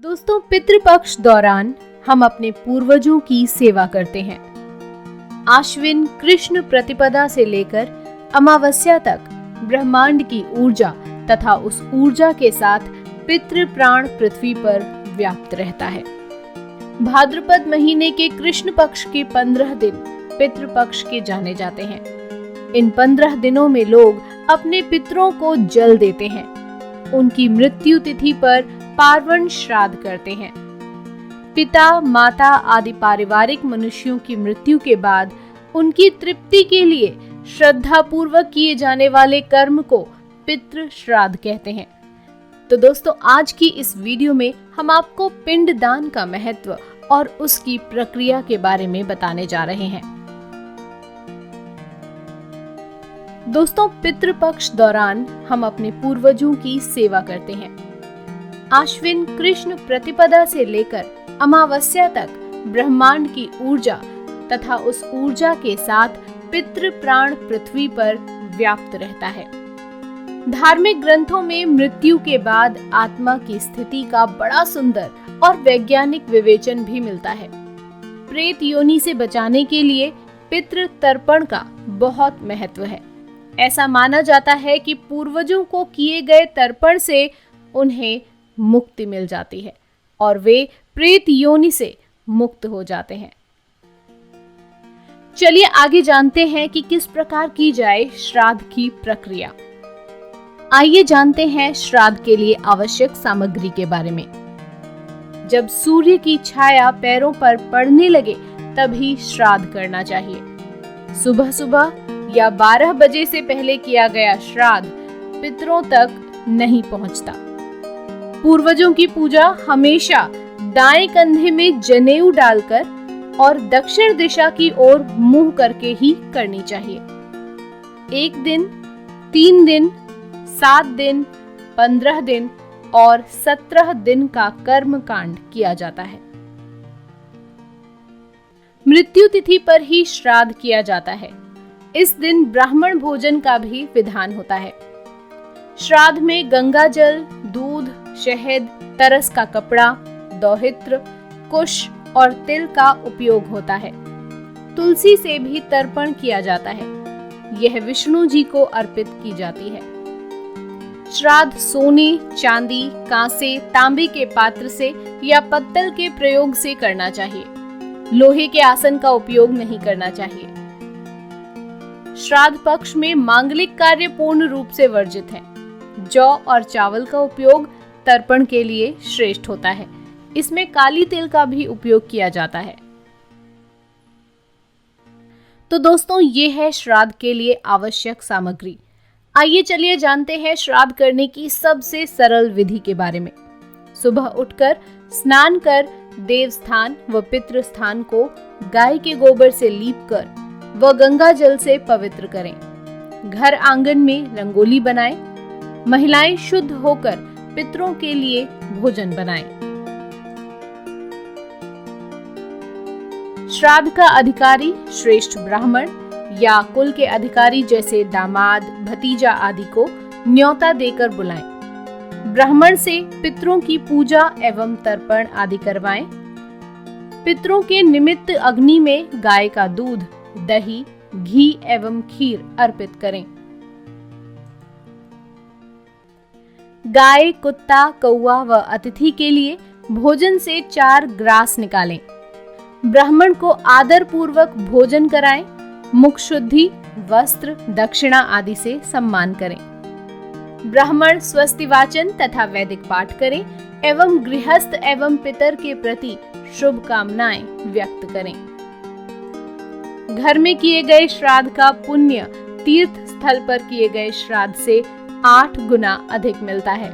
दोस्तों, पितृपक्ष दौरान हम अपने पूर्वजों की सेवा करते हैं। आश्विन कृष्ण प्रतिपदा से लेकर अमावस्या तक ब्रह्मांड की ऊर्जा तथा उस ऊर्जा के साथ पितृ प्राण पृथ्वी पर व्याप्त रहता है। भाद्रपद महीने के कृष्ण पक्ष के 15 दिन पितृपक्ष के जाने जाते हैं। इन 15 दिनों में लोग अपने पितरों को जल देते हैं। उनकी मृत्यु तिथि पर पार्वण श्राद्ध करते हैं। पिता माता आदि पारिवारिक मनुष्यों की मृत्यु के बाद उनकी तृप्ति के लिए श्रद्धा पूर्वक किए जाने वाले कर्म को पितृ श्राद्ध कहते हैं। तो दोस्तों, आज की इस वीडियो में हम आपको पिंडदान का महत्व और उसकी प्रक्रिया के बारे में बताने जा रहे हैं। दोस्तों, पितृपक्ष दौरान हम अपने पूर्वजों की सेवा करते हैं। आश्विन कृष्ण प्रतिपदा से लेकर अमावस्या तक ब्रह्मांड की ऊर्जा तथा उस ऊर्जा के साथ पितृ प्राण पृथ्वी पर व्याप्त रहता है। धार्मिक ग्रंथों में मृत्यु के बाद आत्मा की स्थिति का बड़ा सुंदर और वैज्ञानिक विवेचन भी मिलता है। प्रेत योनि से बचाने के लिए पितृ तर्पण का बहुत महत्व है। ऐसा माना जाता है कि पूर्वजों को किए गए तर्पण से उन्हें मुक्ति मिल जाती है और वे प्रेत योनि से मुक्त हो जाते हैं। चलिए आगे जानते हैं कि किस प्रकार की जाए श्राद्ध की प्रक्रिया। आइए जानते हैं श्राद्ध के लिए आवश्यक सामग्री के बारे में। जब सूर्य की छाया पैरों पर पड़ने लगे तभी श्राद्ध करना चाहिए। सुबह सुबह या 12 बजे से पहले किया गया श्राद्ध पितरों तक नहीं पहुंचता। पूर्वजों की पूजा हमेशा दाएं कंधे में जनेऊ डालकर और दक्षिण दिशा की ओर मुंह करके ही करनी चाहिए। 1 दिन, 3 दिन, 7 दिन, 15 दिन और 17 दिन का कर्म कांड किया जाता है। मृत्यु तिथि पर ही श्राद्ध किया जाता है। इस दिन ब्राह्मण भोजन का भी विधान होता है। श्राद्ध में गंगा जल, दूध, शहद, तरस का कपड़ा, दौहित्र, कुश और तिल का उपयोग होता है। तुलसी से भी तर्पण किया जाता है। यह विष्णु जी को अर्पित की जाती है। श्राद्ध सोने, चांदी, कांसे, तांबे के पात्र से या पत्तल के प्रयोग से करना चाहिए। लोहे के आसन का उपयोग नहीं करना चाहिए। श्राद्ध पक्ष में मांगलिक कार्य पूर्ण रूप से वर्जित है। जौ और चावल का उपयोग तर्पण के लिए श्रेष्ठ होता है। इसमें काली तिल का भी उपयोग किया जाता है। तो दोस्तों, ये है श्राद्ध के लिए आवश्यक सामग्री। आइए चलिए जानते हैं श्राद्ध करने की सबसे सरल विधि के बारे में। सुबह उठकर स्नान कर देवस्थान व पितृ स्थान को गाय के गोबर से लीपकर व गंगा जल से पवित्र करें। घर आंगन में रंगोली बनाएं। महिलाएं शुद्ध होकर पितरों के लिए भोजन बनाएं। श्राद्ध का अधिकारी श्रेष्ठ ब्राह्मण या कुल के अधिकारी जैसे दामाद, भतीजा आदि को न्योता देकर बुलाएं। ब्राह्मण से पितरों की पूजा एवं तर्पण आदि करवाएं। पितरों के निमित्त अग्नि में गाय का दूध, दही, घी एवं खीर अर्पित करें। गाय, कुत्ता, कौवा व अतिथि के लिए भोजन से 4 ग्रास निकालें। ब्राह्मण को आदर पूर्वक भोजन कराएं। मुख शुद्धि, वस्त्र, दक्षिणा आदि से सम्मान करें। ब्राह्मण स्वस्ति वाचन तथा वैदिक पाठ करें एवं गृहस्थ एवं पितर के प्रति शुभ कामनाएं व्यक्त करें। घर में किए गए श्राद्ध का पुण्य तीर्थ स्थल पर किए गए श्राद्ध से 8 गुना अधिक मिलता है।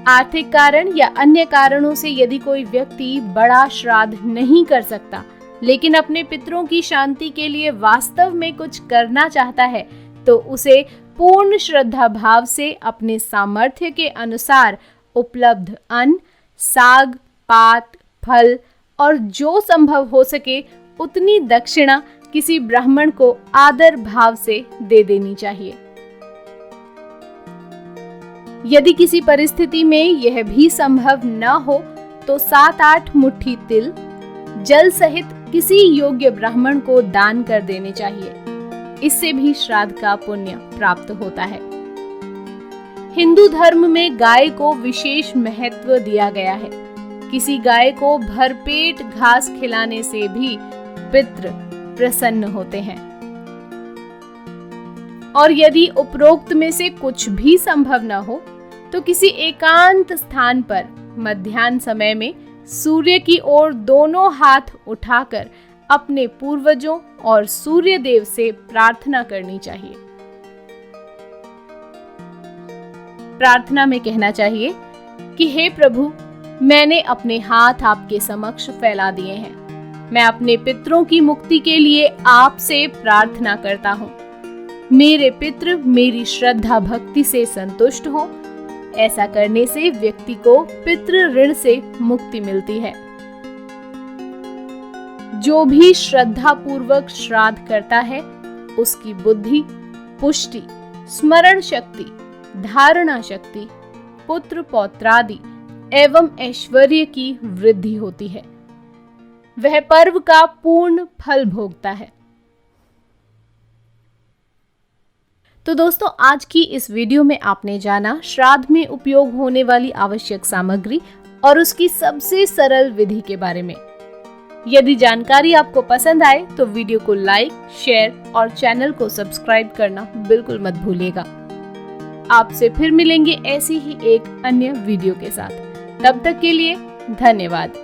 आर्थिक कारण या अन्य कारणों से यदि कोई व्यक्ति बड़ा श्राद्ध नहीं कर सकता, लेकिन अपने पितरों की शांति के लिए वास्तव में कुछ करना चाहता है, तो उसे पूर्ण श्रद्धा भाव से अपने सामर्थ्य के अनुसार उपलब्ध अन्न, साग, पात, फल और जो संभव हो सके उतनी दक्षिणा किसी ब्राह्मण को आदर भाव से दे देनी चाहिए। यदि किसी परिस्थिति में यह भी संभव न हो तो 7-8 मुट्ठी तिल जल सहित किसी योग्य ब्राह्मण को दान कर देने चाहिए। इससे भी श्राद्ध का पुण्य प्राप्त होता है। हिंदू धर्म में गाय को विशेष महत्व दिया गया है। किसी गाय को भरपेट घास खिलाने से भी पितृ प्रसन्न होते हैं। और यदि उपरोक्त में से कुछ भी संभव न हो तो किसी एकांत स्थान पर मध्याह्न समय में सूर्य की ओर दोनों हाथ उठाकर अपने पूर्वजों और सूर्य देव से प्रार्थना करनी चाहिए। प्रार्थना में कहना चाहिए कि हे प्रभु, मैंने अपने हाथ आपके समक्ष फैला दिए हैं। मैं अपने पितरों की मुक्ति के लिए आपसे प्रार्थना करता हूँ। मेरे पितृ मेरी श्रद्धा भक्ति से संतुष्ट हों। ऐसा करने से व्यक्ति को पितृ ऋण से मुक्ति मिलती है। जो भी श्रद्धा पूर्वक श्राद्ध करता है उसकी बुद्धि, पुष्टि, स्मरण शक्ति, धारणा शक्ति, पुत्र पौत्रादि एवं ऐश्वर्य की वृद्धि होती है। वह पर्व का पूर्ण फल भोगता है। तो दोस्तों, आज की इस वीडियो में आपने जाना श्राद्ध में उपयोग होने वाली आवश्यक सामग्री और उसकी सबसे सरल विधि के बारे में। यदि जानकारी आपको पसंद आए तो वीडियो को लाइक, शेयर और चैनल को सब्सक्राइब करना बिल्कुल मत भूलिएगा। आपसे फिर मिलेंगे ऐसी ही एक अन्य वीडियो के साथ। तब तक के लिए धन्यवाद।